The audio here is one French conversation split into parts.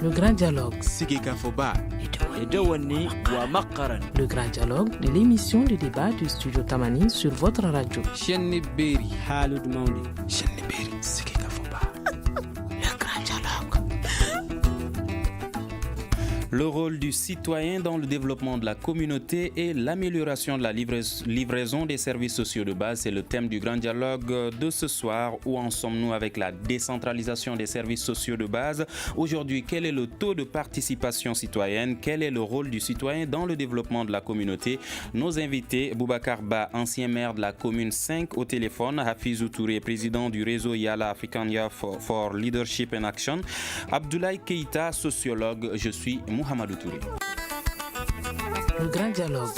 Le grand dialogue. Le grand dialogue de l'émission de débat du studio Tamani sur votre radio. Le grand dialogue. Le rôle du citoyen dans le développement de la communauté et l'amélioration de la livraison des services sociaux de base, c'est le thème du grand dialogue de ce soir. Où en sommes-nous avec la décentralisation des services sociaux de base? Aujourd'hui, quel est le taux de participation citoyenne? Quel est le rôle du citoyen dans le développement de la communauté? Nos invités, Boubacar Ba, ancien maire de la commune 5 au téléphone, Hafizou Touré, président du réseau Yala African Youth for Leadership and Action, Abdoulaye Keïta, sociologue, je suis Mohamedou Touré. Le grand dialogue.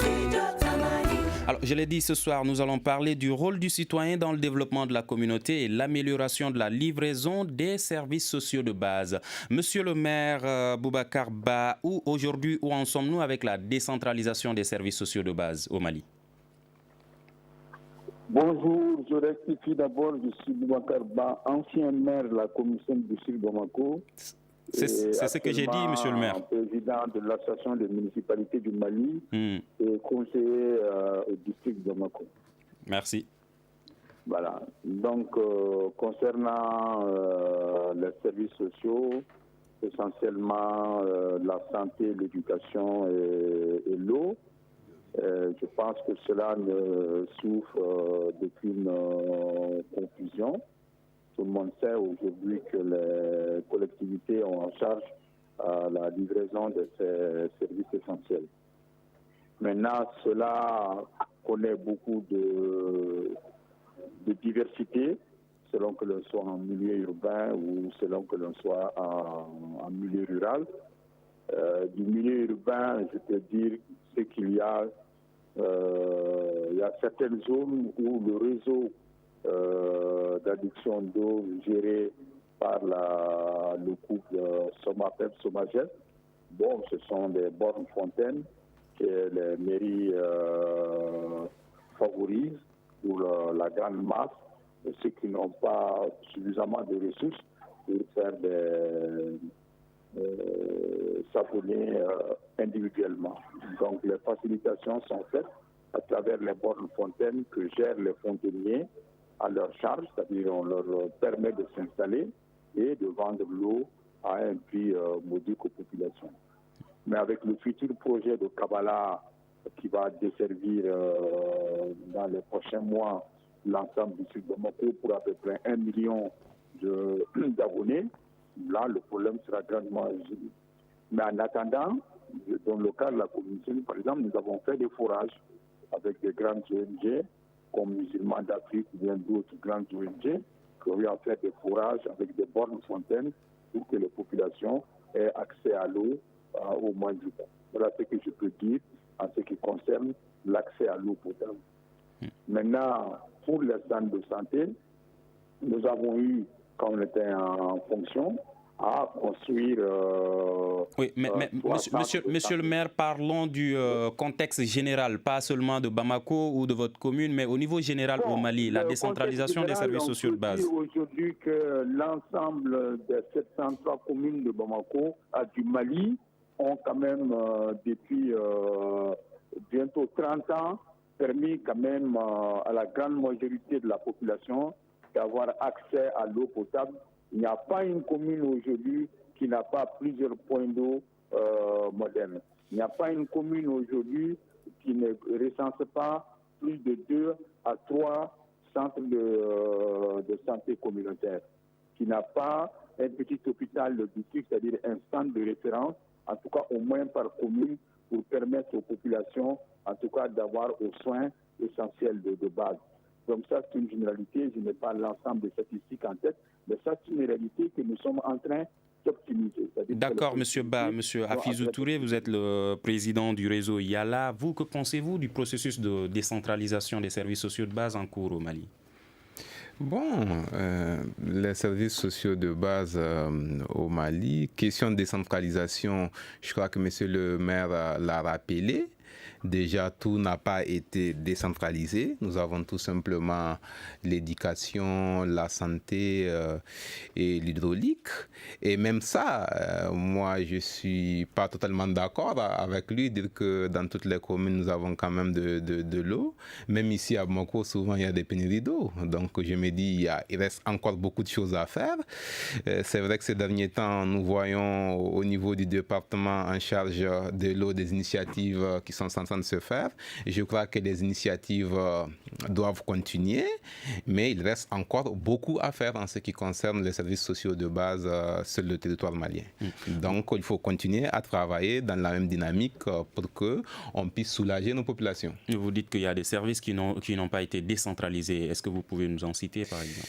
Alors, je l'ai dit, ce soir, nous allons parler du rôle du citoyen dans le développement de la communauté et l'amélioration de la livraison des services sociaux de base. Monsieur le maire Boubacar Ba, aujourd'hui, où en sommes-nous avec la décentralisation des services sociaux de base au Mali? Bonjour, je rectifie d'abord, je suis Boubacar Ba, ancien maire de la commission du Sud Bamako. C'est ce que j'ai dit, monsieur le maire. Président de l'association des municipalités du Mali et conseiller au district de Bamako. Merci. Voilà. Donc, concernant les services sociaux, essentiellement la santé, l'éducation et l'eau, je pense que cela ne souffre d'aucune confusion. Tout le monde sait aujourd'hui que les collectivités ont en charge la livraison de ces services essentiels. Maintenant, cela connaît beaucoup de diversité, selon que l'on soit en milieu urbain ou selon que l'on soit en milieu rural. Du milieu urbain, je peux dire ce qu'il y a. Il y a certaines zones où le réseau d'adduction d'eau géré par le couple Somapep-Somagep. Bon, ce sont des bornes fontaines que les mairies favorisent pour la grande masse et ceux qui n'ont pas suffisamment de ressources pour faire des s'abonner individuellement. Donc les facilitations sont faites à travers les bornes fontaines que gèrent les fontainiers à leur charge, c'est-à-dire on leur permet de s'installer et de vendre l'eau à un prix modique aux populations. Mais avec le futur projet de Kabbalah qui va desservir dans les prochains mois l'ensemble du sud de Bamako pour à peu près 1 million d'abonnés, là le problème sera grandement résolu. Mais en attendant, dans le cas de la communauté, par exemple, nous avons fait des forages avec des grandes ONG comme Musulmans d'Afrique ou bien d'autres grandes ONG qui ont eu à faire des forages avec des bornes fontaines pour que les populations aient accès à l'eau au moins du temps. Voilà ce que je peux dire en ce qui concerne l'accès à l'eau potable. Maintenant, pour les centres de santé, nous avons eu, quand on était en fonction, à construire... oui, mais monsieur le maire, parlons du contexte général, pas seulement de Bamako ou de votre commune, mais au niveau général au Mali, la décentralisation des services sociaux de base. Aujourd'hui que l'ensemble des 703 communes de Bamako, du Mali, ont quand même, depuis bientôt 30 ans, permis quand même à la grande majorité de la population d'avoir accès à l'eau potable. Il n'y a pas une commune aujourd'hui qui n'a pas plusieurs points d'eau modernes. Il n'y a pas une commune aujourd'hui qui ne recense pas plus de 2 à 3 centres de santé communautaire, qui n'a pas un petit hôpital de district, c'est-à-dire un centre de référence, en tout cas au moins par commune, pour permettre aux populations, en tout cas, d'avoir aux soins essentiels de base. Donc ça, c'est une généralité, je n'ai pas l'ensemble des statistiques en tête, mais ça, c'est une réalité que nous sommes en train d'optimiser. D'accord, monsieur Ba, monsieur Hafizou Touré, vous êtes le président du réseau Yala. Vous, que pensez-vous du processus de décentralisation des services sociaux de base en cours au Mali? Bon, les services sociaux de base au Mali, question de décentralisation, je crois que monsieur le maire l'a rappelé. déjà tout n'a pas été décentralisé. Nous avons tout simplement l'éducation, la santé et l'hydraulique. Et même ça, moi je suis pas totalement d'accord avec lui, dire que dans toutes les communes nous avons quand même de l'eau. Même ici à Bamako, souvent il y a des pénuries d'eau. Donc je me dis, il reste encore beaucoup de choses à faire. C'est vrai que ces derniers temps, nous voyons au niveau du département en charge de l'eau des initiatives qui sont en train de se faire. Je crois que les initiatives doivent continuer, mais il reste encore beaucoup à faire en ce qui concerne les services sociaux de base sur le territoire malien. Donc il faut continuer à travailler dans la même dynamique pour qu'on puisse soulager nos populations. Vous dites qu'il y a des services qui n'ont pas été décentralisés. Est-ce que vous pouvez nous en citer par exemple?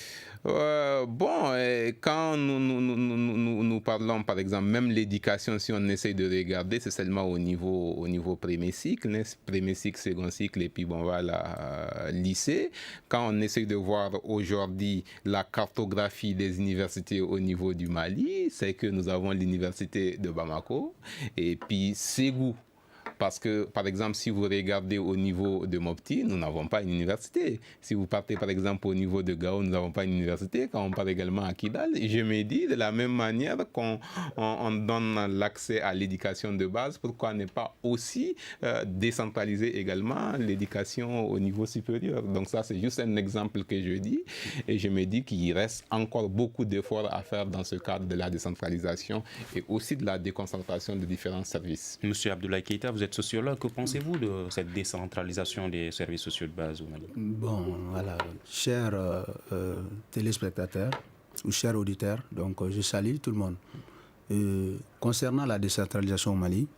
Quand nous parlons, par exemple, même l'éducation, si on essaye de regarder, c'est seulement au niveau premier cycle, premier cycle, second cycle, et puis lycée. Quand on essaye de voir aujourd'hui la cartographie des universités au niveau du Mali, c'est que nous avons l'université de Bamako, et puis Ségou. Parce que, par exemple, si vous regardez au niveau de Mopti, nous n'avons pas une université. Si vous partez, par exemple, au niveau de Gao, nous n'avons pas une université. Quand on part également à Kidal, je me dis, de la même manière qu'on donne l'accès à l'éducation de base, pourquoi ne pas aussi décentraliser également l'éducation au niveau supérieur? Donc ça, c'est juste un exemple que je dis. Et je me dis qu'il reste encore beaucoup d'efforts à faire dans ce cadre de la décentralisation et aussi de la déconcentration de différents services. Monsieur Abdoulaye Keïta, vous êtes sociologue, que pensez-vous de cette décentralisation des services sociaux de base au Mali? Bon, voilà, chers téléspectateurs ou chers auditeurs, donc je salue tout le monde. Concernant la décentralisation au Mali,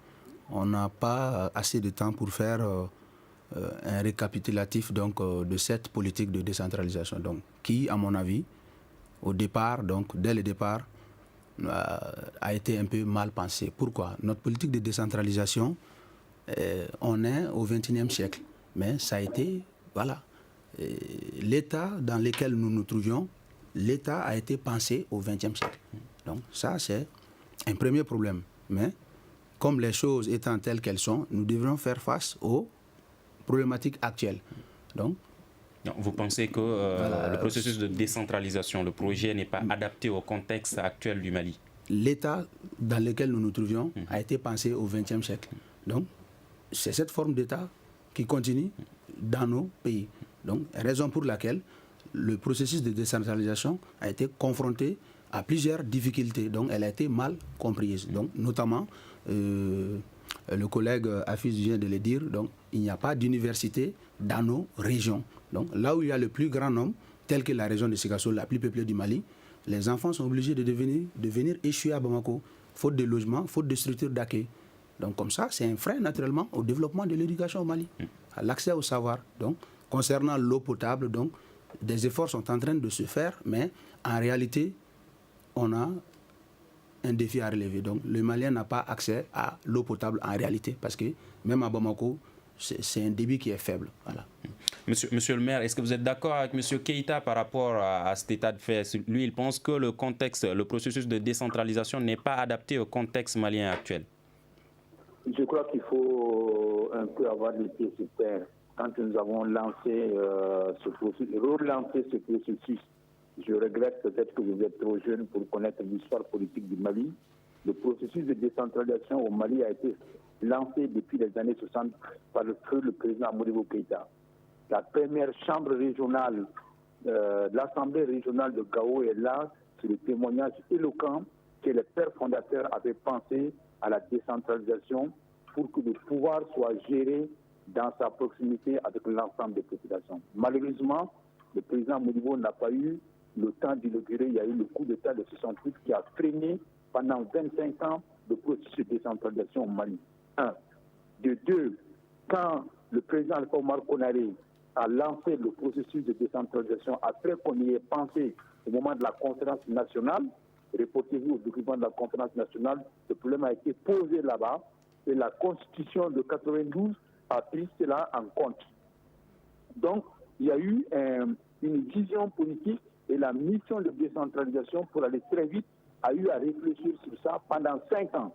on n'a pas assez de temps pour faire un récapitulatif donc, de cette politique de décentralisation, donc, qui, à mon avis, au départ, donc dès le départ, a été un peu mal pensée. Pourquoi? Notre politique de décentralisation, on est au XXIe siècle, mais ça a été, voilà, l'état dans lequel nous nous trouvions, l'état a été pensé au XXe siècle. Donc ça, c'est un premier problème. Mais comme les choses étant telles qu'elles sont, nous devrons faire face aux problématiques actuelles. Donc, vous pensez que le processus de décentralisation, le projet n'est pas adapté au contexte actuel du Mali? L'état dans lequel nous nous trouvions a été pensé au XXe siècle. Donc, c'est cette forme d'État qui continue dans nos pays. Donc, raison pour laquelle le processus de décentralisation a été confronté à plusieurs difficultés. Donc, elle a été mal comprise. Donc, notamment, le collègue Afis vient de le dire, donc, il n'y a pas d'université dans nos régions. Donc, là où il y a le plus grand nombre, tel que la région de Sikasso, la plus peuplée du Mali, les enfants sont obligés de venir échouer à Bamako, faute de logement, faute de structures d'accueil. Donc comme ça, c'est un frein naturellement au développement de l'éducation au Mali, à l'accès au savoir. Donc concernant l'eau potable, donc des efforts sont en train de se faire, mais en réalité, on a un défi à relever. Donc le Malien n'a pas accès à l'eau potable en réalité, parce que même à Bamako, c'est un débit qui est faible. Voilà. Monsieur le maire, est-ce que vous êtes d'accord avec Monsieur Keïta par rapport à cet état de fait? Lui, il pense que le contexte, le processus de décentralisation n'est pas adapté au contexte malien actuel. Je crois qu'il faut un peu avoir les pieds sur terre. Quand nous avons lancé relancé ce processus, je regrette peut-être que vous êtes trop jeune pour connaître l'histoire politique du Mali. Le processus de décentralisation au Mali a été lancé depuis les années 60 par le président Modibo Keïta. La première chambre régionale, l'Assemblée régionale de Gao est là, c'est le témoignage éloquent que les pères fondateurs avaient pensé à la décentralisation pour que le pouvoir soit géré dans sa proximité avec l'ensemble des populations. Malheureusement, le président Modibo n'a pas eu le temps d'inaugurer. Il y a eu le coup d'État de 68 qui a freiné pendant 25 ans le processus de décentralisation au Mali. Un. De deux, quand le président Alpha Oumar Konaré a lancé le processus de décentralisation après qu'on y ait pensé au moment de la conférence nationale, reportez-vous au document de la conférence nationale, le problème a été posé là-bas et la constitution de 92 a pris cela en compte. Donc, il y a eu une vision politique et la mission de décentralisation pour aller très vite a eu à réfléchir sur ça pendant 5 ans,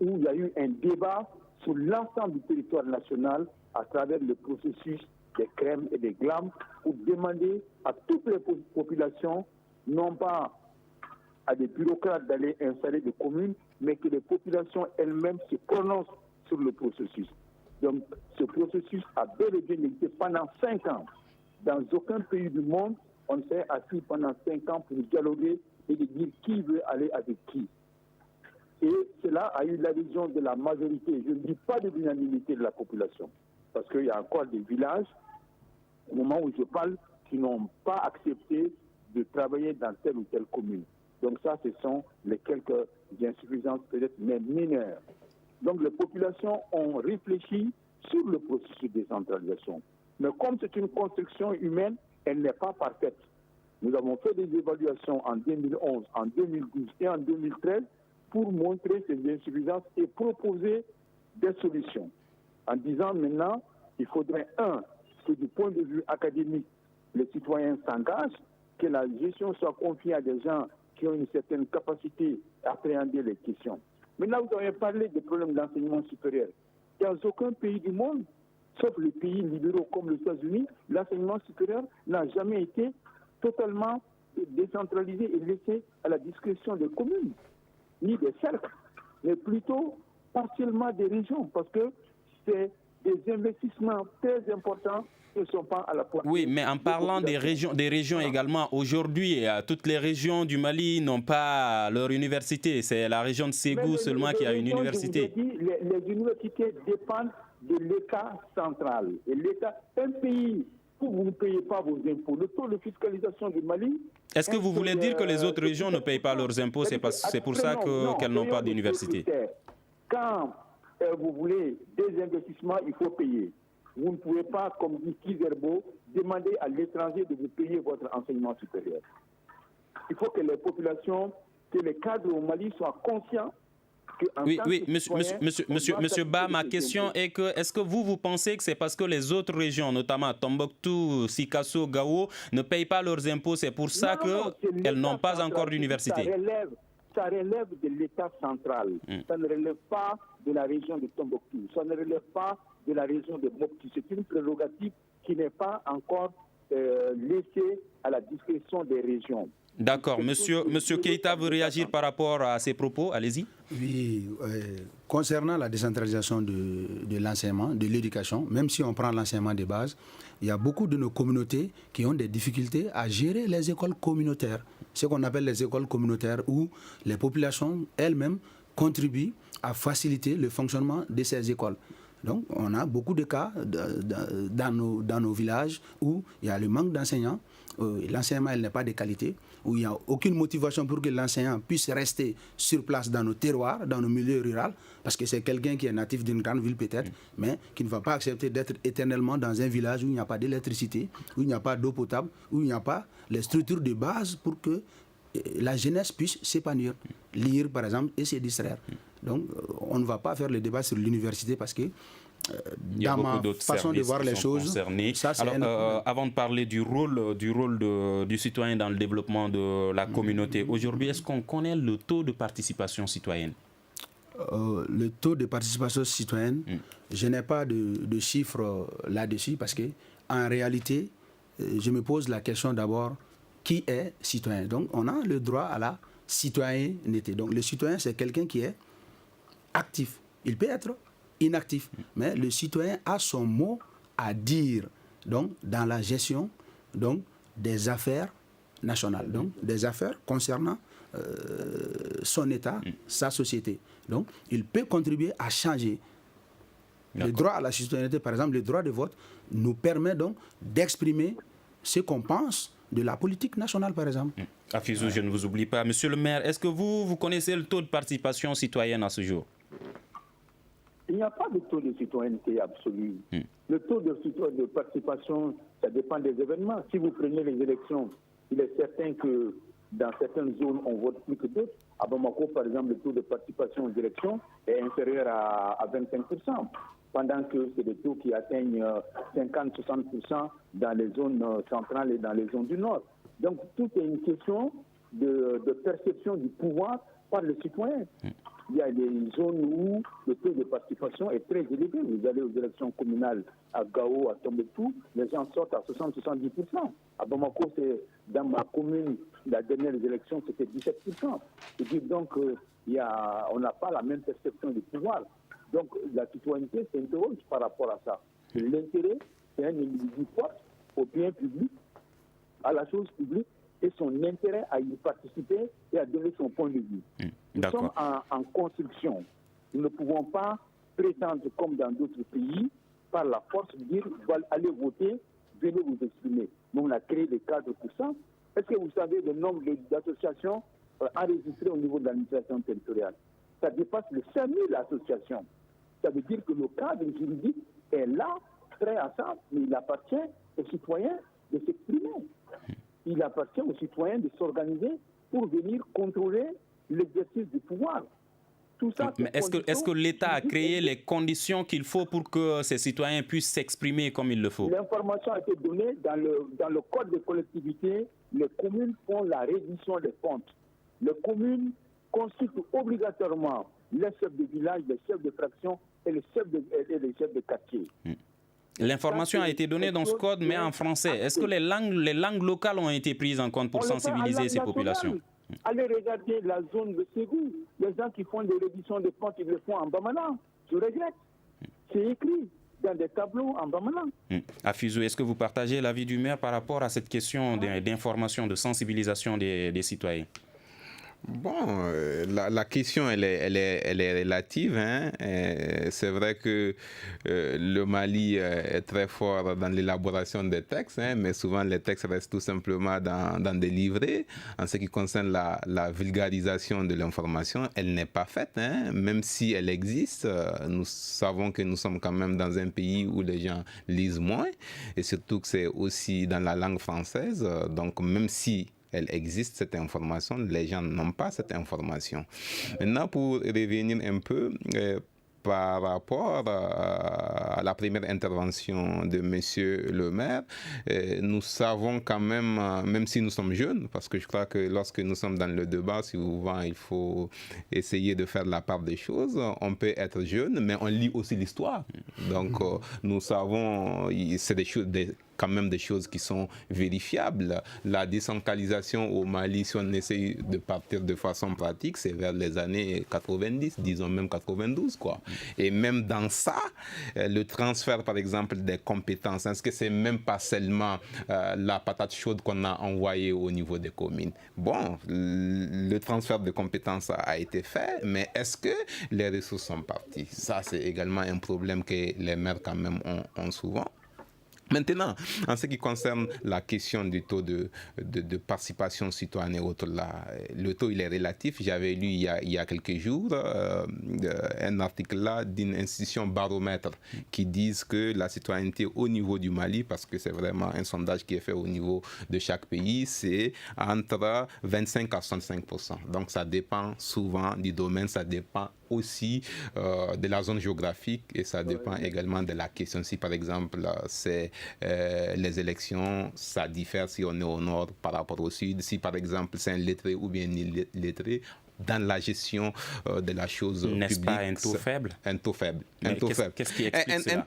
où il y a eu un débat sur l'ensemble du territoire national à travers le processus des crèmes et des glams pour demander à toutes les populations, non pas à des bureaucrates d'aller installer des communes, mais que les populations elles-mêmes se prononcent sur le processus. Donc ce processus a bel et bien existé pendant 5 ans. Dans aucun pays du monde, on s'est assis pendant 5 ans pour dialoguer et de dire qui veut aller avec qui. Et cela a eu l'adhésion de la majorité, je ne dis pas de l'unanimité de la population, parce qu'il y a encore des villages, au moment où je parle, qui n'ont pas accepté de travailler dans telle ou telle commune. Donc ça, ce sont les quelques insuffisances peut-être même mineures. Donc les populations ont réfléchi sur le processus de décentralisation. Mais comme c'est une construction humaine, elle n'est pas parfaite. Nous avons fait des évaluations en 2011, en 2012 et en 2013 pour montrer ces insuffisances et proposer des solutions. En disant maintenant, il faudrait, que du point de vue académique, les citoyens s'engagent, que la gestion soit confiée à des gens qui ont une certaine capacité à appréhender les questions. Maintenant, vous avez parlé des problèmes d'enseignement supérieur. Dans aucun pays du monde, sauf les pays libéraux comme les États-Unis, l'enseignement supérieur n'a jamais été totalement décentralisé et laissé à la discrétion des communes, ni des cercles, mais plutôt partiellement des régions, parce que c'est des investissements très importants qui ne sont pas à la portée. Oui, mais en parlant des régions également, aujourd'hui, toutes les régions du Mali n'ont pas leur université. C'est la région de Ségou seulement qui a une université. Les universités dépendent de l'État central. Et l'État, un pays où vous ne payez pas vos impôts, le taux de fiscalisation du Mali... Est-ce que vous voulez dire que les autres régions ne payent pas leurs impôts? C'est pour ça qu'elles n'ont pas d'université. Quand vous voulez des investissements, il faut payer. Vous ne pouvez pas, comme dit Kizerbo, demander à l'étranger de vous payer votre enseignement supérieur. Il faut que les populations, que les cadres au Mali soient conscients que... Oui, monsieur Ba, ma question est que, est-ce que vous pensez que c'est parce que les autres régions, notamment Tombouctou, Sikasso, Gao, ne payent pas leurs impôts, c'est pour ça qu'elles n'ont pas encore d'université? Ça relève de l'État central. Ça ne relève pas de la région de Tombouctou. Ça ne relève pas de la région de Mopti. C'est une prérogative qui n'est pas encore laissée à la discrétion des régions. D'accord. Monsieur Keïta veut réagir par rapport à ces propos. Allez-y. Oui. Concernant la décentralisation de l'enseignement, de l'éducation, même si on prend l'enseignement de base, il y a beaucoup de nos communautés qui ont des difficultés à gérer les écoles communautaires. Ce qu'on appelle les écoles communautaires où les populations elles-mêmes contribuent à faciliter le fonctionnement de ces écoles. Donc, on a beaucoup de cas dans nos villages où il y a le manque d'enseignants, l'enseignement n'est pas de qualité, où il n'y a aucune motivation pour que l'enseignant puisse rester sur place dans nos terroirs, dans nos milieux ruraux, parce que c'est quelqu'un qui est natif d'une grande ville peut-être, mais qui ne va pas accepter d'être éternellement dans un village où il n'y a pas d'électricité, où il n'y a pas d'eau potable, où il n'y a pas les structures de base pour que la jeunesse puisse s'épanouir, lire par exemple et se distraire. Donc on ne va pas faire le débat sur l'université parce que dans ma façon de voir les choses, ça, alors, avant de parler du rôle du citoyen dans le développement de la communauté, aujourd'hui, est-ce qu'on connaît le taux de participation citoyenne? Le taux de participation citoyenne, je n'ai pas de chiffres là-dessus parce que en réalité, je me pose la question d'abord, qui est citoyen? Donc on a le droit à la citoyenneté. Donc le citoyen, c'est quelqu'un qui est actif. Il peut être inactif, mais le citoyen a son mot à dire donc, dans la gestion donc, des affaires nationales, donc des affaires concernant son État, sa société. Donc il peut contribuer à changer. Le droit à la citoyenneté, par exemple, le droit de vote, nous permet donc d'exprimer ce qu'on pense de la politique nationale, par exemple. Afizou, je ne vous oublie pas. Monsieur le maire, est-ce que vous connaissez le taux de participation citoyenne à ce jour? Il n'y a pas de taux de citoyenneté absolu. Le taux de participation, ça dépend des événements. Si vous prenez les élections, il est certain que dans certaines zones, on vote plus que d'autres. À Bamako, par exemple, le taux de participation aux élections est inférieur à 25%, pendant que c'est des taux qui atteignent 50-60% dans les zones centrales et dans les zones du Nord. Donc, tout est une question de perception du pouvoir par le citoyen. Il y a des zones où le taux de participation est très élevé. Vous allez aux élections communales à Gao, à Tombouctou, les gens sortent à 60-70%. À Bamako, dans ma commune, la dernière élection, c'était 17%. Et puis donc, on n'a pas la même perception du pouvoir. Donc, la citoyenneté s'interroge par rapport à ça. L'intérêt, c'est un individu fort au bien public, à la chose publique, et son intérêt à y participer et à donner son point de vue. Nous sommes en construction. Nous ne pouvons pas prétendre, comme dans d'autres pays, par la force, dire allez voter, venez vous exprimer. Mais on a créé des cadres pour ça. Est-ce que vous savez le nombre d'associations enregistrées au niveau de l'administration territoriale? Ça dépasse les 5000 associations. Ça veut dire que le cadre juridique est là, prêt à ça, mais il appartient aux citoyens de s'exprimer. Il appartient aux citoyens de s'organiser pour venir contrôler l'exercice du pouvoir. Tout ça, mais est-ce que l'État a créé les conditions qu'il faut pour que ces citoyens puissent s'exprimer comme il le faut? L'information a été donnée dans le code des collectivités. Les communes font la reddition des comptes. Les communes constituent obligatoirement les chefs de village, les chefs de fraction et les chefs de quartier. L'information a été donnée dans ce code, mais en français. Est-ce que les langues locales ont été prises en compte pour sensibiliser ces populations? Allez regarder la zone de Ségou. Les gens qui font des redditions de comptes, ils le font en bamana. Je regrette. C'est écrit dans des tableaux en bamana. Afizou, est-ce que vous partagez l'avis du maire par rapport à cette question d'information, de sensibilisation des citoyens? Bon, la question, elle est relative. Hein. C'est vrai que le Mali est très fort dans l'élaboration des textes, hein, mais souvent les textes restent tout simplement dans des livrets. En ce qui concerne la vulgarisation de l'information, elle n'est pas faite. Hein. Même si elle existe, nous savons que nous sommes quand même dans un pays où les gens lisent moins, et surtout que c'est aussi dans la langue française. Donc même si elle existe, cette information, les gens n'ont pas cette information. Maintenant, pour revenir un peu par rapport à la première intervention de Monsieur le maire, nous savons quand même si nous sommes jeunes, parce que je crois que lorsque nous sommes dans le débat, souvent il faut essayer de faire la part des choses. On peut être jeune, mais on lit aussi l'histoire. Donc nous savons, c'est des choses, quand même des choses qui sont vérifiables. La décentralisation au Mali, si on essaye de partir de façon pratique, c'est vers les années 90, disons même 92, quoi. Et même dans ça, le transfert, par exemple, des compétences, est-ce que c'est même pas seulement la patate chaude qu'on a envoyée au niveau des communes? Bon, le transfert de compétences a été fait, mais est-ce que les ressources sont parties? Ça, c'est également un problème que les maires, quand même, ont souvent. Maintenant, en ce qui concerne la question du taux de participation citoyenne et autres, là, le taux il est relatif. J'avais lu il y a quelques jours un article là d'une institution Baromètre qui disent que la citoyenneté au niveau du Mali, parce que c'est vraiment un sondage qui est fait au niveau de chaque pays, c'est entre 25 à 65%. Donc ça dépend souvent du domaine, ça dépend aussi de la zone géographique et ça dépend également de la question. Si par exemple c'est les élections, ça diffère si on est au nord par rapport au sud. Si par exemple c'est un lettré ou bien illettré, dans la gestion de la chose publique. N'est-ce pas un taux faible? Un taux faible. Qu'est-ce qui explique cela?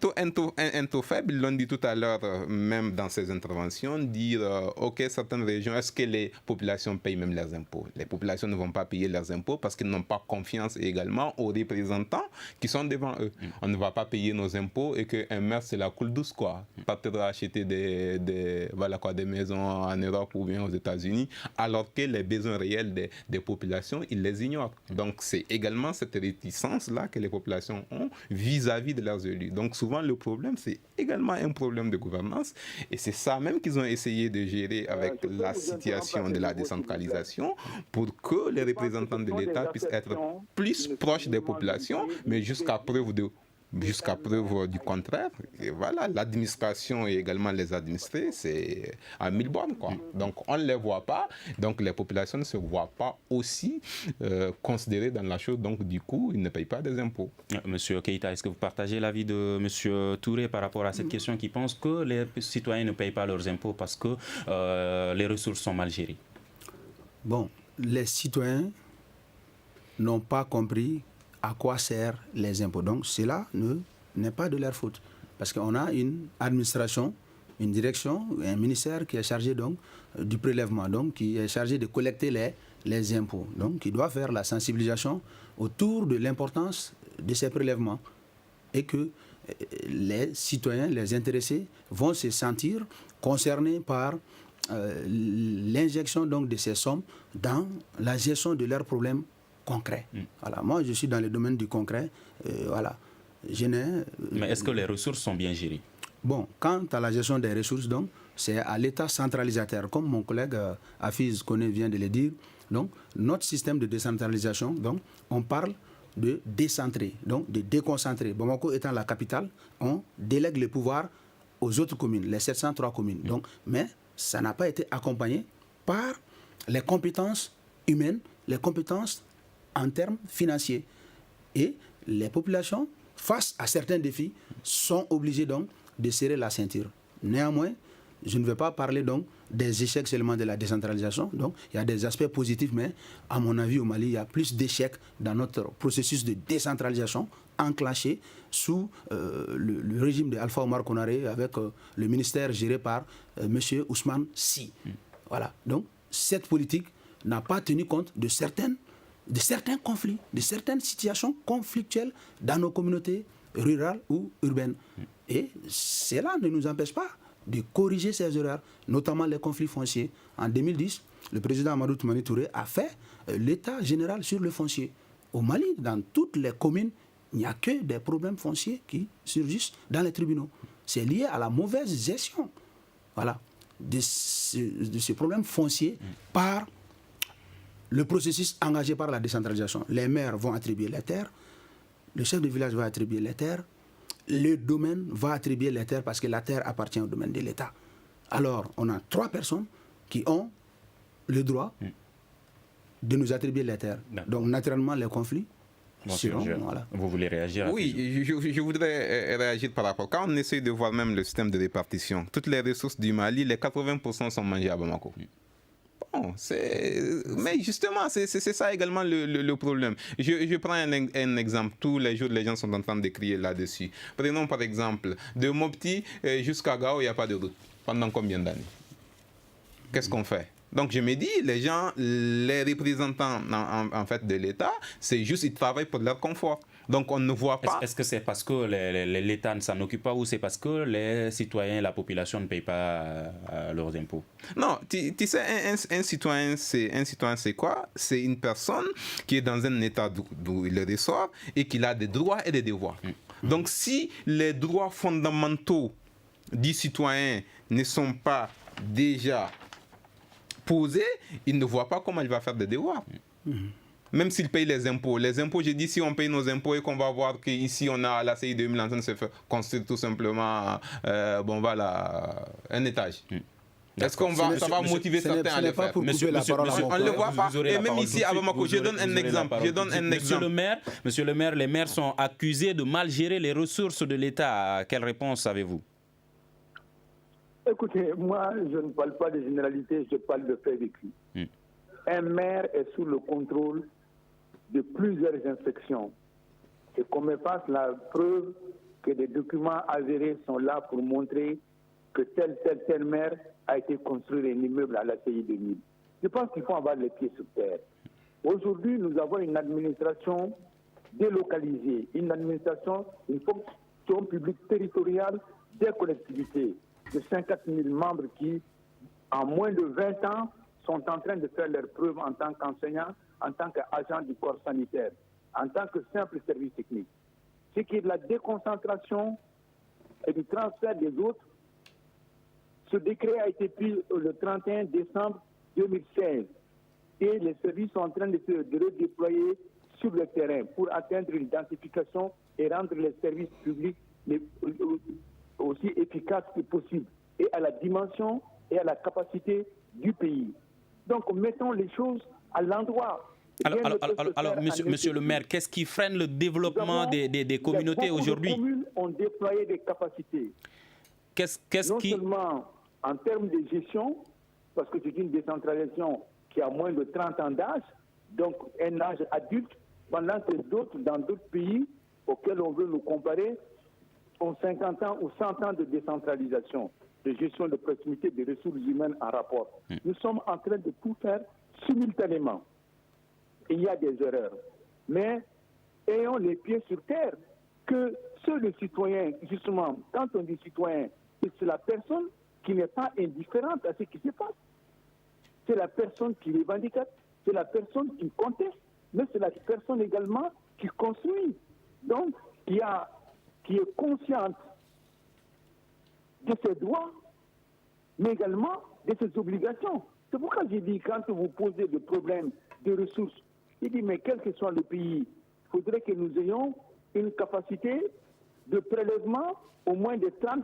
Un taux faible, ils l'ont dit tout à l'heure, même dans ces interventions, dire, OK, certaines régions, est-ce que les populations payent même leurs impôts? Les populations ne vont pas payer leurs impôts parce qu'ils n'ont pas confiance également aux représentants qui sont devant eux. On ne va pas payer nos impôts et qu'un maire, c'est la coule douce, quoi. Partir acheter des maisons en Europe ou bien aux États-Unis, alors que les besoins réels des populations, ils les ignorent. Donc, c'est également cette réticence-là que les populations ont vis-à-vis de leurs élus. Donc, souvent, le problème, c'est également un problème de gouvernance. Et c'est ça même qu'ils ont essayé de gérer avec la situation de la décentralisation pour que les représentants de l'État puissent être plus proches des populations, mais jusqu'à preuve du contraire. Et voilà, l'administration et également les administrés, c'est à 1000 bornes, quoi. Donc, on ne les voit pas. Donc, les populations ne se voient pas aussi considérées dans la chose. Donc, du coup, ils ne payent pas des impôts. Monsieur Keïta, est-ce que vous partagez l'avis de Monsieur Touré par rapport à cette question qui pense que les citoyens ne payent pas leurs impôts parce que les ressources sont mal gérées? Bon, les citoyens n'ont pas compris à quoi servent les impôts. Donc cela n'est pas de leur faute. Parce qu'on a une administration, une direction, un ministère qui est chargé donc du prélèvement, donc qui est chargé de collecter les impôts, donc qui doit faire la sensibilisation autour de l'importance de ces prélèvements et que les citoyens, les intéressés vont se sentir concernés par l'injection donc de ces sommes dans la gestion de leurs problèmes concrets. Voilà, moi je suis dans le domaine du concret. Voilà. Mais est-ce que les ressources sont bien gérées? Bon, quant à la gestion des ressources, donc, c'est à l'État centralisateur. Comme mon collègue Hafiz Koné vient de le dire, donc, notre système de décentralisation, donc, on parle de décentrer, donc de déconcentrer. Bamako étant la capitale, on délègue le pouvoir aux autres communes, les 703 communes. Donc, mais ça n'a pas été accompagné par les compétences humaines, les compétences en termes financiers. Et les populations, face à certains défis, sont obligées donc de serrer la ceinture. Néanmoins, je ne vais pas parler donc des échecs seulement de la décentralisation. Donc, il y a des aspects positifs, mais à mon avis, au Mali, il y a plus d'échecs dans notre processus de décentralisation enclenché sous le régime d'Alpha Omar Konaré avec le ministère géré par M. Ousmane Sy. Voilà. Donc, cette politique n'a pas tenu compte de certains conflits, de certaines situations conflictuelles dans nos communautés rurales ou urbaines. Et cela ne nous empêche pas de corriger ces erreurs, notamment les conflits fonciers. En 2010, le président Amadou Toumani Touré a fait l'état général sur le foncier. Au Mali, dans toutes les communes, il n'y a que des problèmes fonciers qui surgissent dans les tribunaux. C'est lié à la mauvaise gestion, voilà, de ce problème foncier par le processus engagé par la décentralisation. Les maires vont attribuer les terres, le chef de village va attribuer les terres, le domaine va attribuer les terres parce que la terre appartient au domaine de l'État. Alors, on a 3 personnes qui ont le droit de nous attribuer les terres. Donc, naturellement, les conflits. Voilà. Vous voulez réagir? Oui, je voudrais réagir par rapport. Quand on essaie de voir même le système de répartition, toutes les ressources du Mali, les 80% sont mangées à Bamako. Bon, mais justement, c'est ça également le problème. Je prends un exemple. Tous les jours, les gens sont en train de crier là-dessus. Prenons par exemple, de Mopti jusqu'à Gao, il n'y a pas de route. Pendant combien d'années? Qu'est-ce qu'on fait? Donc je me dis, les gens, les représentants en fait de l'État, c'est juste ils travaillent pour leur confort. Donc on ne voit pas... Est-ce que c'est parce que l'État ne s'en occupe pas ou c'est parce que les citoyens, la population ne paye pas leurs impôts? Non, tu sais, un citoyen, c'est quoi? C'est une personne qui est dans un état d'où il ressort et qui a des droits et des devoirs. Donc si les droits fondamentaux du citoyen ne sont pas déjà posés, il ne voit pas comment il va faire des devoirs. Même s'il paye les impôts, j'ai dit, si on paye nos impôts et qu'on va voir qu'ici on a la CI 2000 en train de se faire construire tout simplement un étage. Est-ce qu'on va, ça va motiver certains à le faire? On ne le voit pas. Et même ici à Bamako, je donne un exemple. Monsieur le maire, les maires sont accusés de mal gérer les ressources de l'État. Quelle réponse avez-vous? Écoutez, moi, je ne parle pas de généralité, je parle de faits vécus. Un maire est sous le contrôle de plusieurs inspections. Et qu'on me fasse la preuve que des documents avérés sont là pour montrer que tel maire a été construire un immeuble à la CI 2000. Je pense qu'il faut avoir les pieds sur terre. Aujourd'hui, nous avons une administration délocalisée, une fonction publique territoriale des collectivités de 50 000 membres qui, en moins de 20 ans, sont en train de faire leurs preuves en tant qu'enseignants, en tant qu'agents du corps sanitaire, en tant que simple service technique. Ce qui est de la déconcentration et du transfert des autres, ce décret a été pris le 31 décembre 2016 et les services sont en train de se redéployer sur le terrain pour atteindre l'identification et rendre les services publics aussi efficaces que possible et à la dimension et à la capacité du pays. Donc mettons les choses à l'endroit. Alors monsieur le maire, qu'est-ce qui freine le développement des communautés aujourd'hui? Les communes ont déployé des capacités. Non seulement en termes de gestion, parce que c'est une décentralisation qui a moins de 30 ans d'âge, donc un âge adulte, pendant que d'autres, dans d'autres pays auxquels on veut nous comparer, ont 50 ans ou 100 ans de décentralisation, de gestion de proximité des ressources humaines en rapport. Nous sommes en train de tout faire simultanément. Il y a des erreurs. Mais ayons les pieds sur terre, que ceux des citoyens, justement, quand on dit citoyen, c'est la personne qui n'est pas indifférente à ce qui se passe. C'est la personne qui revendique, c'est la personne qui conteste, mais c'est la personne également qui construit. Donc, qui est consciente de ses droits, mais également de ses obligations. C'est pourquoi j'ai dit, quand vous posez des problèmes de ressources, il dit, mais quel que soit le pays, il faudrait que nous ayons une capacité de prélèvement au moins de 30%,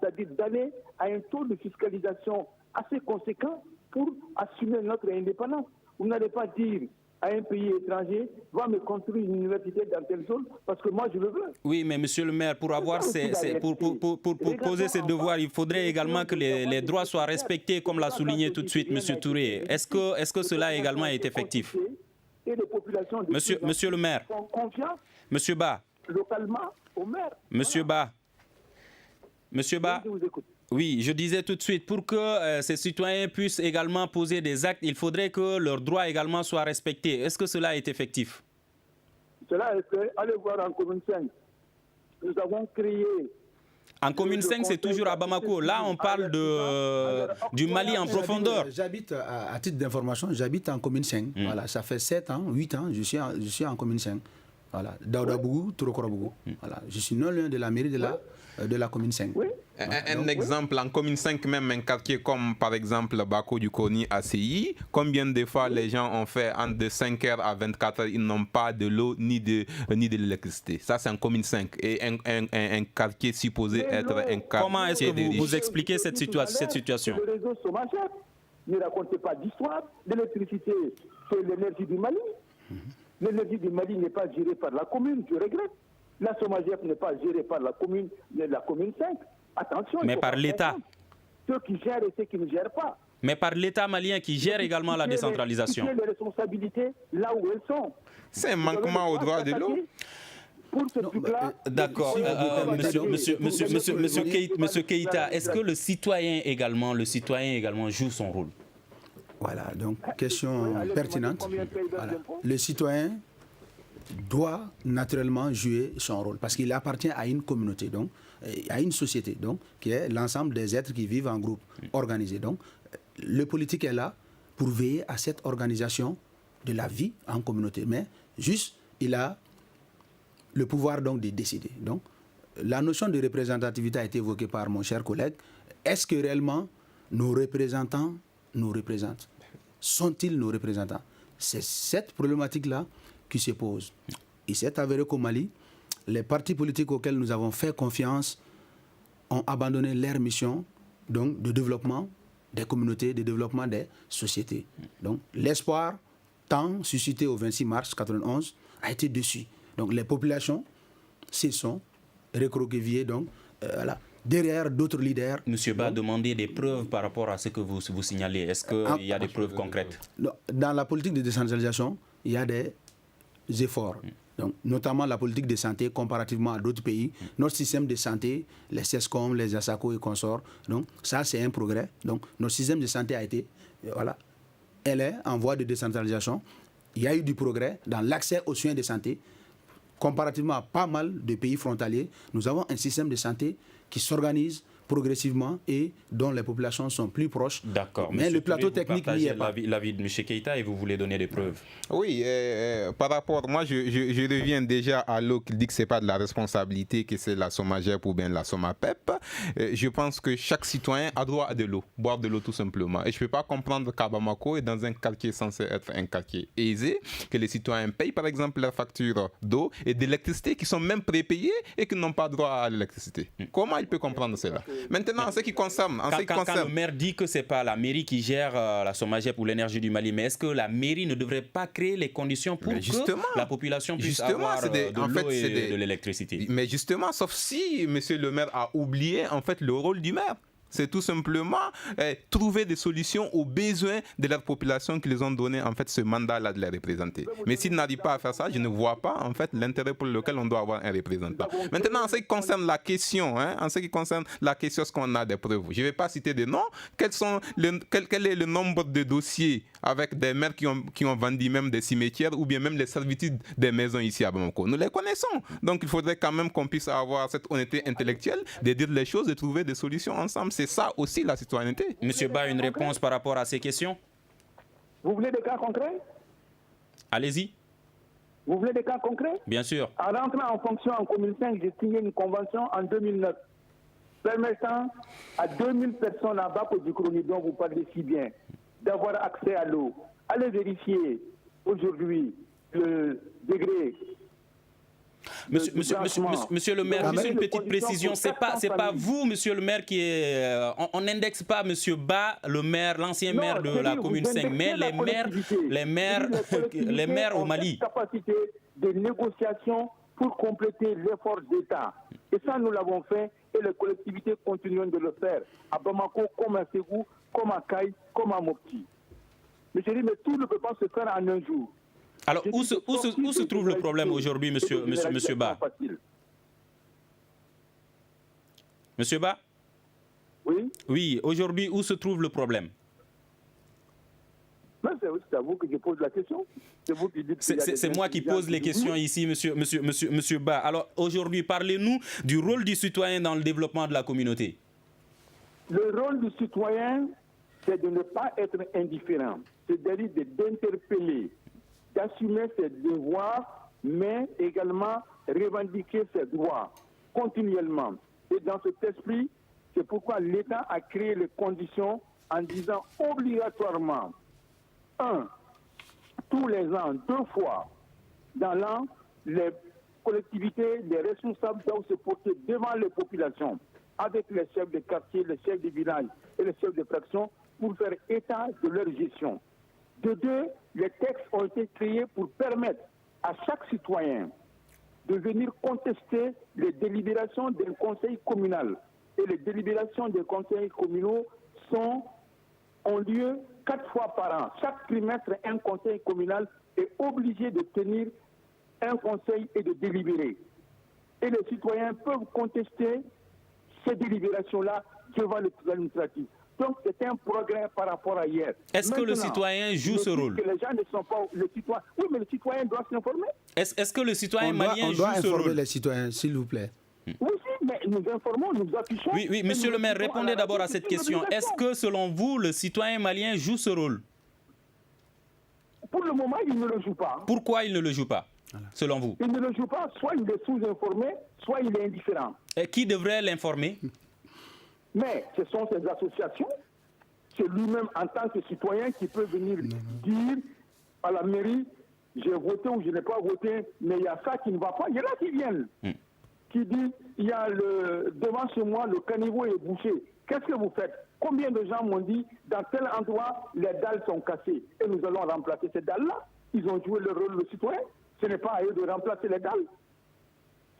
c'est-à-dire d'aller à un taux de fiscalisation assez conséquent pour assumer notre indépendance. Vous n'allez pas dire à un pays étranger, va me construire une université dans telle zone, parce que moi je le veux. Oui, mais monsieur le maire, pour poser ces devoirs, il faudrait également que les droits soient respectés, comme l'a souligné tout de suite monsieur Touré. Est-ce que cela également est effectif? Monsieur le maire, monsieur Ba, localement au maire. Monsieur Ba, oui, je disais tout de suite, pour que ces citoyens puissent également poser des actes, il faudrait que leurs droits également soient respectés. Est-ce que cela est effectif? Cela est fait. Allez voir en commune 5. Nous avons créé... En commune 5, c'est toujours à Bamako. Là, on parle du Mali en profondeur. J'habite, à titre d'information, j'habite en commune 5. Voilà, ça fait 7 ans, 8 ans, je suis en commune 5. Voilà, Daoudabougou, Tourokorabougou. Voilà, je suis non loin de la mairie de la commune 5. Oui. Un exemple, en commune 5, même un quartier comme par exemple Bako du Koni à CI, combien de fois les gens ont fait de 5h à 24h, ils n'ont pas de l'eau ni de l'électricité. Ça, c'est en commune 5. Et un quartier supposé être un quartier. Comment est-ce que vous expliquez cette situation? Le réseau Somagep, ne racontez pas d'histoire. L'électricité, c'est l'énergie du Mali. L'énergie du Mali n'est pas gérée par la commune, je regrette. La Somagep n'est pas gérée par la commune 5. Attention. Mais par l'État. Ceux qui gèrent et ceux qui ne gèrent pas. Mais par l'État malien qui gère également la décentralisation. Les responsabilités là où elles sont. C'est un manquement au droit de l'eau. Pour ce truc-là. D'accord. Monsieur Keïta, est-ce que le citoyen également joue son rôle? Voilà, donc question pertinente. Voilà. Le citoyen doit naturellement jouer son rôle parce qu'il appartient à une communauté, donc à une société, donc qui est l'ensemble des êtres qui vivent en groupe organisé. Donc, le politique est là pour veiller à cette organisation de la vie en communauté, mais juste il a le pouvoir donc de décider. Donc, la notion de représentativité a été évoquée par mon cher collègue. Est-ce que réellement nos représentants nous représentent? Sont-ils nos représentants? C'est cette problématique-là qui se pose. Il s'est avéré qu'au Mali, les partis politiques auxquels nous avons fait confiance ont abandonné leur mission donc, de développement des communautés, de développement des sociétés. Donc l'espoir tant suscité au 26 mars 1991 a été déçu. Donc les populations se sont recroquevillées derrière d'autres leaders. Monsieur Ba, demandez des preuves par rapport à ce que vous signalez. Est-ce qu'il y a des preuves concrètes? Dans la politique de décentralisation, il y a des efforts. Donc, notamment la politique de santé comparativement à d'autres pays. Notre système de santé, les CESCOM, les ASACO et consorts, donc ça c'est un progrès. Donc notre système de santé a été, elle est en voie de décentralisation. Il y a eu du progrès dans l'accès aux soins de santé. Comparativement à pas mal de pays frontaliers, nous avons un système de santé qui s'organise progressivement et dont les populations sont plus proches. D'accord. Mais le plateau technique n'y est pas. L'avis de M. Keïta et vous voulez donner des preuves. Oui, par rapport, moi je reviens déjà à l'eau qui dit que ce n'est pas de la responsabilité, que c'est la Somagep ou bien la Somapep. Je pense que chaque citoyen a droit à de l'eau, boire de l'eau tout simplement. Et je ne peux pas comprendre qu'à Bamako et dans un quartier censé être un quartier aisé, que les citoyens payent par exemple leurs factures d'eau et d'électricité qui sont même prépayées et qui n'ont pas droit à l'électricité. Comment il peut comprendre cela? Maintenant, en ce qui concerne... Quand le maire dit que ce n'est pas la mairie qui gère la Somagep ou l'énergie du Mali, mais est-ce que la mairie ne devrait pas créer les conditions pour que la population puisse avoir de l'eau et de l'électricité? Mais justement, sauf si monsieur le maire a oublié en fait le rôle du maire. C'est tout simplement trouver des solutions aux besoins de la population qui les ont donné en fait ce mandat-là de les représenter. Mais s'ils n'arrivent pas à faire ça, je ne vois pas en fait l'intérêt pour lequel on doit avoir un représentant. Maintenant, en ce qui concerne la question, est-ce qu'on a des preuves? Je ne vais pas citer des noms. Quel est le nombre de dossiers avec des maires qui ont vendu même des cimetières ou bien même les servitudes des maisons ici à Bamako? Nous les connaissons. Donc il faudrait quand même qu'on puisse avoir cette honnêteté intellectuelle de dire les choses, de trouver des solutions ensemble. C'est ça aussi la citoyenneté. Monsieur Ba, une réponse par rapport à ces questions? Vous voulez des cas concrets? Allez-y. Vous voulez des cas concrets? Bien sûr. En rentrant en fonction en 2005, j'ai signé une convention en 2009 permettant à 2000 personnes à Bako du Kroni, dont vous parlez si bien, d'avoir accès à l'eau. Allez vérifier aujourd'hui le degré. Monsieur le maire, juste une petite précision, c'est pas vous, monsieur le maire, qui est. On n'indexe pas monsieur Ba, le maire, l'ancien maire de la commune 5, mais les maires au Mali. Capacité de négociation pour compléter l'effort d'État. Et ça, nous l'avons fait et les collectivités continuent de le faire. À Bamako, comme à Ségou, comme à Kaï, comme à Mopti. Mais je dis, mais tout ne peut pas se faire en un jour. Alors, où se trouve le problème aujourd'hui, monsieur Ba? Monsieur Ba? Oui. Oui, aujourd'hui, où se trouve le problème? C'est à vous que je pose la question. C'est moi qui pose les questions ici, monsieur Ba. Alors, aujourd'hui, parlez-nous du rôle du citoyen dans le développement de la communauté. Le rôle du citoyen, c'est de ne pas être indifférent. C'est-à-dire d'interpeller, d'assumer ses devoirs, mais également revendiquer ses droits continuellement. Et dans cet esprit, c'est pourquoi l'État a créé les conditions en disant obligatoirement, tous les ans, 2 fois dans l'an, les collectivités, les responsables doivent se porter devant les populations, avec les chefs de quartier, les chefs de village et les chefs de fraction, pour faire état de leur gestion. De 2, les textes ont été créés pour permettre à chaque citoyen de venir contester les délibérations d'un conseil communal. Et les délibérations des conseils communaux ont lieu 4 fois par an. Chaque trimestre, un conseil communal est obligé de tenir un conseil et de délibérer. Et les citoyens peuvent contester ces délibérations-là devant le tribunal administratif. Donc c'est un progrès par rapport à hier. Est-ce que le citoyen joue ce rôle? Que les gens ne sont pas oui, mais le citoyen doit s'informer. Est-ce que le citoyen malien joue ce rôle? On doit informer les citoyens, s'il vous plaît. Oui, mais nous informons, nous affichons. Oui, monsieur le maire, répondez d'abord à cette question. Est-ce que, selon vous, le citoyen malien joue ce rôle? Pour le moment, il ne le joue pas. Pourquoi il ne le joue pas, selon vous? Il ne le joue pas, soit il est sous-informé, soit il est indifférent. Et qui devrait l'informer? Mais ce sont ces associations, c'est lui-même en tant que citoyen qui peut venir dire à la mairie, j'ai voté ou je n'ai pas voté, mais il y a ça qui ne va pas. Il y en a qui viennent, qui disent, il y a devant chez moi, le caniveau est bouché. Qu'est-ce que vous faites? Combien de gens m'ont dit, dans tel endroit, les dalles sont cassées et nous allons remplacer ces dalles-là? Ils ont joué le rôle de citoyen. Ce n'est pas à eux de remplacer les dalles.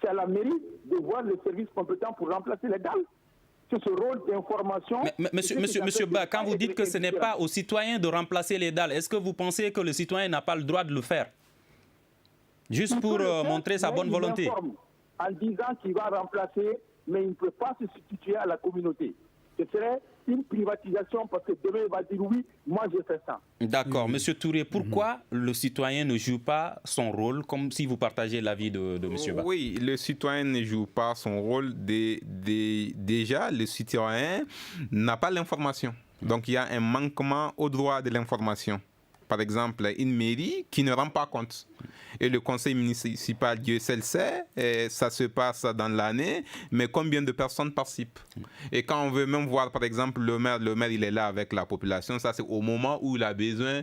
C'est à la mairie de voir les services compétents pour remplacer les dalles. C'est ce rôle d'information. Monsieur Ba, quand vous dites que ce n'est pas aux citoyens de remplacer les dalles, est-ce que vous pensez que le citoyen n'a pas le droit de le faire? Juste pour montrer sa bonne volonté. En disant qu'il va remplacer, mais il ne peut pas se substituer à la communauté. Ce serait une privatisation parce que demain il va dire oui, moi j'ai fait ça. D'accord. Monsieur Touré, pourquoi le citoyen ne joue pas son rôle, comme si vous partagez l'avis de monsieur Ba? Oui, le citoyen ne joue pas son rôle. Déjà, le citoyen n'a pas l'information. Donc il y a un manquement au droit de l'information. Par exemple, une mairie qui ne rend pas compte. Et le conseil municipal, Dieu seul sait, et ça se passe dans l'année, mais combien de personnes participent? Et quand on veut même voir, par exemple, le maire il est là avec la population, ça c'est au moment où il a besoin,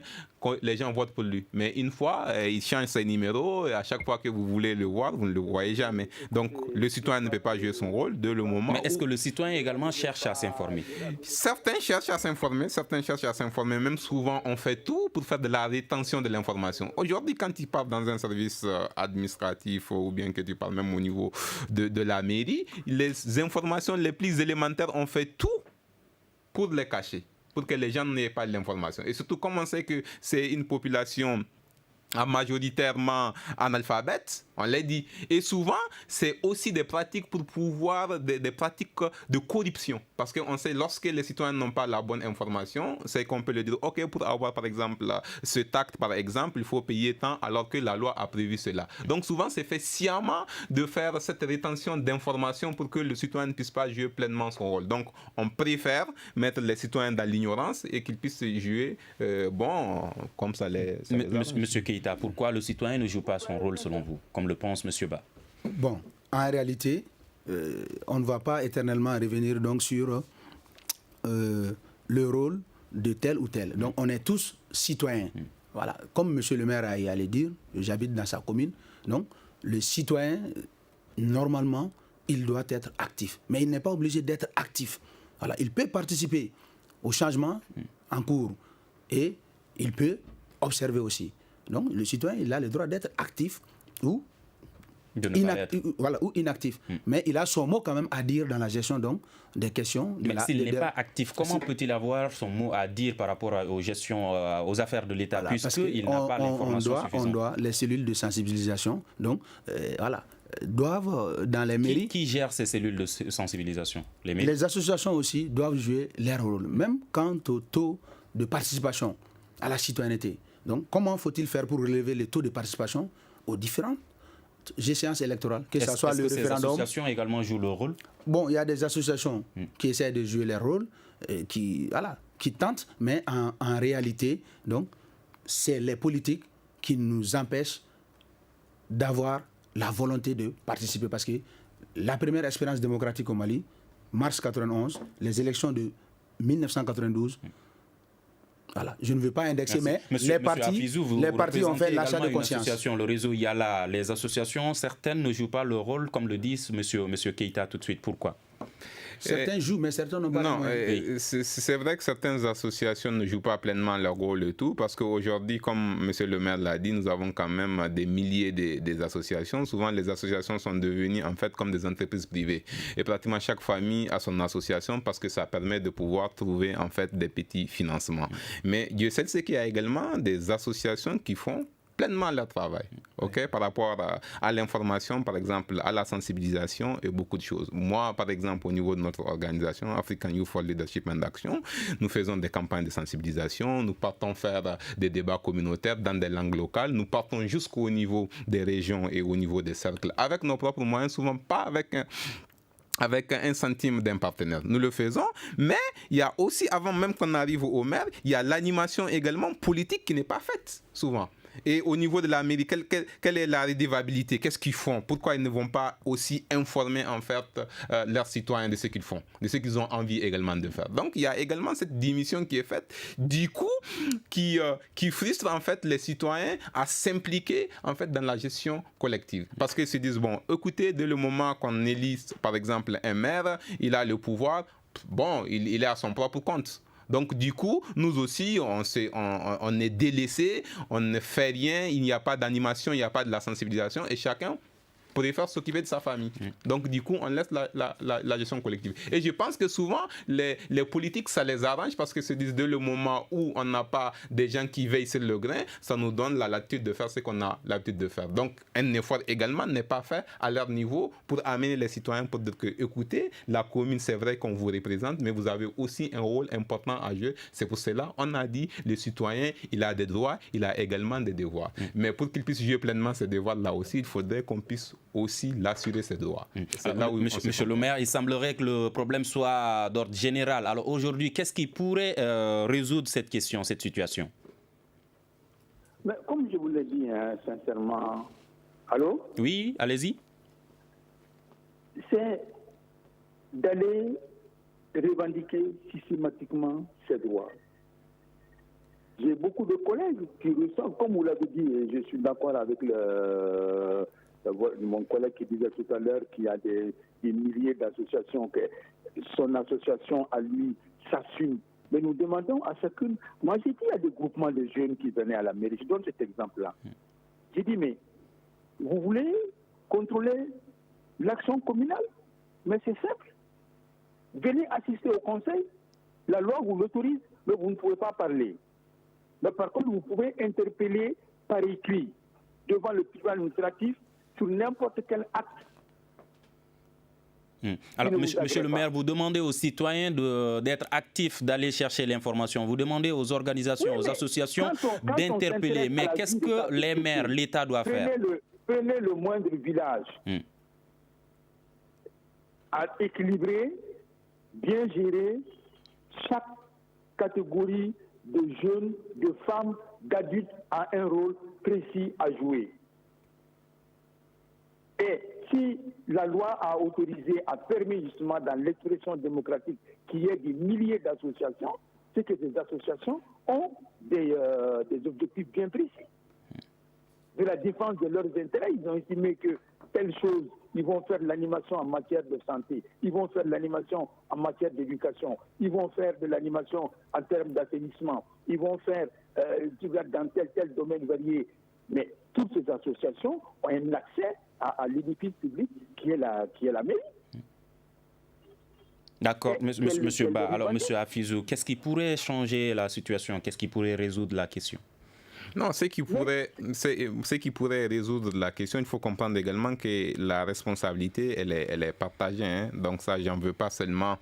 les gens votent pour lui. Mais une fois, il change ses numéros, et à chaque fois que vous voulez le voir, vous ne le voyez jamais. Donc le citoyen ne peut pas jouer son rôle dès le moment. Mais est-ce que le citoyen également cherche à s'informer? Certains cherchent à s'informer, même souvent on fait tout pour faire de la rétention de l'information. Aujourd'hui, quand tu parles dans un service administratif ou bien que tu parles même au niveau de la mairie, les informations les plus élémentaires, on fait tout pour les cacher, pour que les gens n'aient pas l'information. Et surtout, comme on sait que c'est une population majoritairement analphabètes, on l'a dit. Et souvent, c'est aussi des pratiques pour pouvoir, des pratiques de corruption. Parce qu'on sait, lorsque les citoyens n'ont pas la bonne information, c'est qu'on peut le dire, OK, pour avoir, par exemple, ce acte, par exemple, il faut payer tant, alors que la loi a prévu cela. Donc, souvent, c'est fait sciemment de faire cette rétention d'informations pour que le citoyen ne puisse pas jouer pleinement son rôle. Donc, on préfère mettre les citoyens dans l'ignorance et qu'ils puissent jouer, comme ça les... Monsieur Keïta, pourquoi le citoyen ne joue pas son rôle selon vous, comme le pense Monsieur Ba? Bon, en réalité, on ne va pas éternellement revenir donc sur le rôle de tel ou tel. Donc on est tous citoyens. Voilà, comme Monsieur le maire allait dire, j'habite dans sa commune. Donc le citoyen, normalement, il doit être actif, mais il n'est pas obligé d'être actif. Voilà, il peut participer au changement en cours et il peut observer aussi. Donc, le citoyen, il a le droit d'être actif ou inactif. Mais il a son mot quand même à dire dans la gestion donc, des questions. Mais s'il n'est pas actif, comment peut-il avoir son mot à dire par rapport aux gestions, aux affaires de l'État, puisqu'il n'a pas l'information suffisante? Les cellules de sensibilisation, donc, doivent, dans les mairies... Qui gère ces cellules de sensibilisation? Les associations aussi doivent jouer leur rôle, même quant au taux de participation à la citoyenneté. Donc, comment faut-il faire pour relever le taux de participation aux différentes échéances électorales, que ce soit le référendum. Ces associations également jouent leur rôle? Bon, il y a des associations qui essaient de jouer leur rôle, qui tentent, mais en réalité, donc, c'est les politiques qui nous empêchent d'avoir la volonté de participer. Parce que la première expérience démocratique au Mali, mars 91, les élections de 1992, voilà. Je ne veux pas indexer, mais les partis ont fait l'achat de conscience. Le réseau Yala, les associations, certaines ne jouent pas le rôle, comme le dit monsieur Keïta tout de suite. Pourquoi? Certains jouent, mais certains n'ont pas le moyen. C'est vrai que certaines associations ne jouent pas pleinement leur rôle et tout, parce qu'aujourd'hui, comme monsieur le maire l'a dit, nous avons quand même des milliers des associations. Souvent, les associations sont devenues en fait comme des entreprises privées. Et pratiquement chaque famille a son association parce que ça permet de pouvoir trouver en fait des petits financements. Mais Dieu sait qu'il y a également des associations qui font pleinement leur travail, par rapport à l'information, par exemple, à la sensibilisation et beaucoup de choses. Moi, par exemple, au niveau de notre organisation, African Youth for Leadership and Action, nous faisons des campagnes de sensibilisation, nous partons faire des débats communautaires dans des langues locales, nous partons jusqu'au niveau des régions et au niveau des cercles, avec nos propres moyens, souvent pas avec un centime d'un partenaire. Nous le faisons, mais il y a aussi, avant même qu'on arrive au maire, il y a l'animation également politique qui n'est pas faite, souvent. Et au niveau de la mairie, quelle est la redevabilité? Qu'est-ce qu'ils font? Pourquoi ils ne vont pas aussi informer en fait leurs citoyens de ce qu'ils font, de ce qu'ils ont envie également de faire? Donc il y a également cette démission qui est faite, du coup, qui frustre en fait les citoyens à s'impliquer en fait dans la gestion collective. Parce qu'ils se disent, bon, écoutez, dès le moment qu'on élit par exemple un maire, il a le pouvoir, bon, il est à son propre compte. Donc du coup, nous aussi, on est délaissés, on ne fait rien, il n'y a pas d'animation, il n'y a pas de la sensibilisation et chacun préfère s'occuper de sa famille. Donc du coup, on laisse la gestion collective. Et je pense que souvent, les politiques, ça les arrange parce que se disent dès le moment où on n'a pas des gens qui veillent sur le grain, ça nous donne la latitude de faire ce qu'on a l'habitude de faire. Donc un effort également n'est pas fait à leur niveau pour amener les citoyens pour dire que, écoutez, la commune, c'est vrai qu'on vous représente, mais vous avez aussi un rôle important à jouer. C'est pour cela on a dit, le citoyen, il a des droits, il a également des devoirs. Mais pour qu'il puisse jouer pleinement ces devoirs-là aussi, il faudrait qu'on puisse aussi l'assurer ses droits. Alors, monsieur le maire, il semblerait que le problème soit d'ordre général. Alors aujourd'hui, qu'est-ce qui pourrait résoudre cette question, cette situation? Mais comme je vous l'ai dit, sincèrement... Allô? Oui, allez-y. C'est d'aller revendiquer systématiquement ses droits. J'ai beaucoup de collègues qui ressentent, comme vous l'avez dit, et je suis d'accord avec mon collègue qui disait tout à l'heure qu'il y a des milliers d'associations, que son association à lui s'assume. Mais nous demandons à chacune... Moi, j'ai dit, il y a des groupements de jeunes qui venaient à la mairie. Je donne cet exemple-là. J'ai dit, mais vous voulez contrôler l'action communale? Mais c'est simple. Venez assister au conseil. La loi vous l'autorise, mais vous ne pouvez pas parler. Mais par contre, vous pouvez interpeller par écrit devant le tribunal administratif sur n'importe quel acte. Alors, monsieur le maire, vous demandez aux citoyens d'être actifs, d'aller chercher l'information. Vous demandez aux organisations, aux associations d'interpeller. Mais qu'est-ce que les maires, l'État doit faire? Prenez le moindre village à équilibrer, bien gérer chaque catégorie de jeunes, de femmes, d'adultes a un rôle précis à jouer. Et si la loi a autorisé, a permis justement dans l'expression démocratique qu'il y ait des milliers d'associations, c'est que ces associations ont des objectifs bien précis. De la défense de leurs intérêts, ils ont estimé que telle chose, ils vont faire de l'animation en matière de santé, ils vont faire de l'animation en matière d'éducation, ils vont faire de l'animation en termes d'assainissement, ils vont faire dans tel domaine varié. Mais toutes ces associations ont un accès à l'édifice public qui est la mairie. D'accord, monsieur Ba. Alors, monsieur Afizou, qu'est-ce qui pourrait changer la situation? Qu'est-ce qui pourrait résoudre la question? Non, ce qui pourrait résoudre la question, il faut comprendre également que la responsabilité, elle est partagée. Hein. Donc ça, j'en veux pas seulement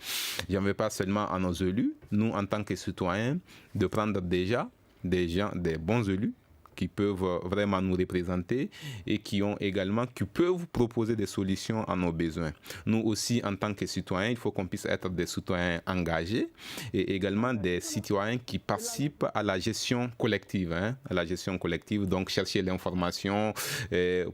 à nos élus, nous en tant que citoyens, de prendre déjà des bons élus qui peuvent vraiment nous représenter et qui peuvent proposer des solutions à nos besoins. Nous aussi, en tant que citoyens, il faut qu'on puisse être des citoyens engagés et également des citoyens qui participent à la gestion collective. Donc chercher l'information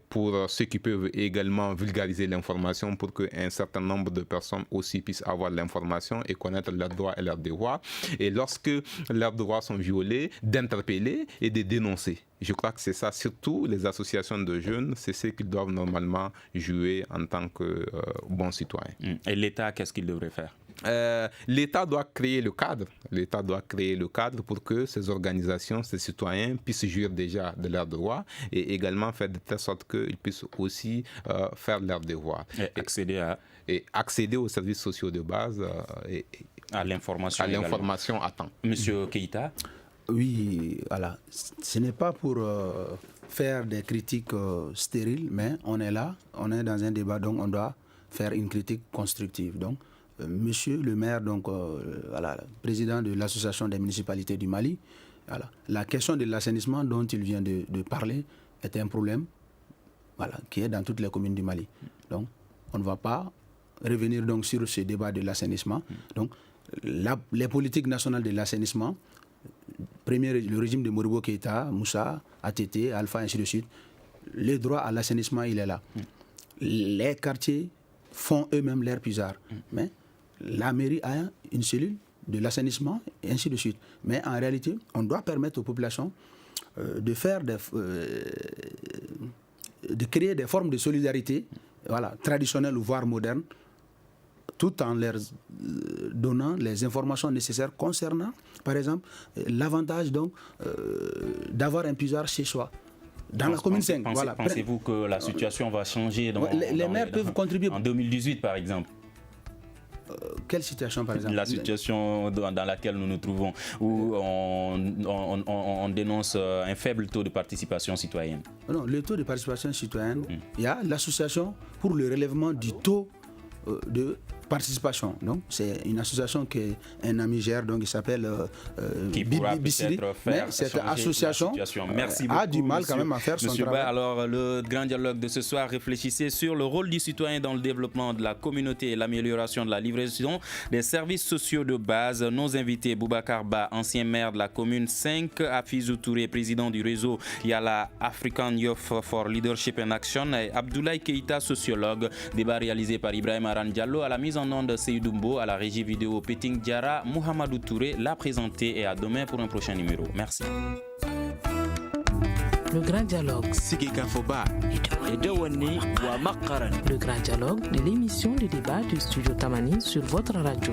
pour ceux qui peuvent également vulgariser l'information pour qu'un certain nombre de personnes aussi puissent avoir l'information et connaître leurs droits et leurs devoirs. Et lorsque leurs droits sont violés, d'interpeller et de dénoncer. Je crois que c'est ça, surtout les associations de jeunes, c'est ce qu'ils doivent normalement jouer en tant que bons citoyens. Et l'État, qu'est-ce qu'il devrait faire? L'État doit créer le cadre. L'État doit créer le cadre pour que ces organisations, ces citoyens puissent jouir déjà de leurs droits et également faire de telle sorte qu'ils puissent aussi faire leurs devoirs. Et accéder aux services sociaux de base et à l'information à temps. Monsieur Keïta? Oui, voilà. Ce n'est pas pour faire des critiques stériles, mais on est là, on est dans un débat, donc on doit faire une critique constructive. Donc, monsieur le maire, président de l'Association des municipalités du Mali, la question de l'assainissement dont il vient de parler est un problème qui est dans toutes les communes du Mali. Donc, on ne va pas revenir donc sur ce débat de l'assainissement. Donc, les politiques nationales de l'assainissement, le régime de Modibo Keïta, Moussa, ATT, Alpha, ainsi de suite, le droit à l'assainissement, il est là. Les quartiers font eux-mêmes leur puisard. Mais la mairie a une cellule de l'assainissement, et ainsi de suite. Mais en réalité, on doit permettre aux populations de créer des formes de solidarité, traditionnelles ou voire modernes, tout en leur donnant les informations nécessaires concernant, par exemple, l'avantage d'avoir un puisard chez soi. Dans la commune 5. Pensez-vous que la situation va changer les maires peuvent contribuer. En 2018, par exemple? Quelle situation, par exemple? La situation dans laquelle nous nous trouvons, où on dénonce un faible taux de participation citoyenne. Non, le taux de participation citoyenne, il y a l'association pour le relèvement du taux de participation. Donc, c'est une association qu'un ami gère, donc il s'appelle Bissiri. Mais cette association a du mal quand même à faire son travail. Alors, le grand dialogue de ce soir réfléchissait sur le rôle du citoyen dans le développement de la communauté et l'amélioration de la livraison des services sociaux de base. Nos invités, Boubacar Ba, ancien maire de la commune 5, Afizou Touré, président du réseau Yala African Youth for Leadership and Action, et Abdoulaye Keïta, sociologue. Débat réalisé par Ibrahim Aran Diallo, à la mise en onde de Seydou, à la régie vidéo Peting Diara, Mohamedou Touré l'a présenté, et à demain pour un prochain numéro. Merci. Le grand dialogue. Le grand dialogue de l'émission de débat du studio Tamani sur votre radio.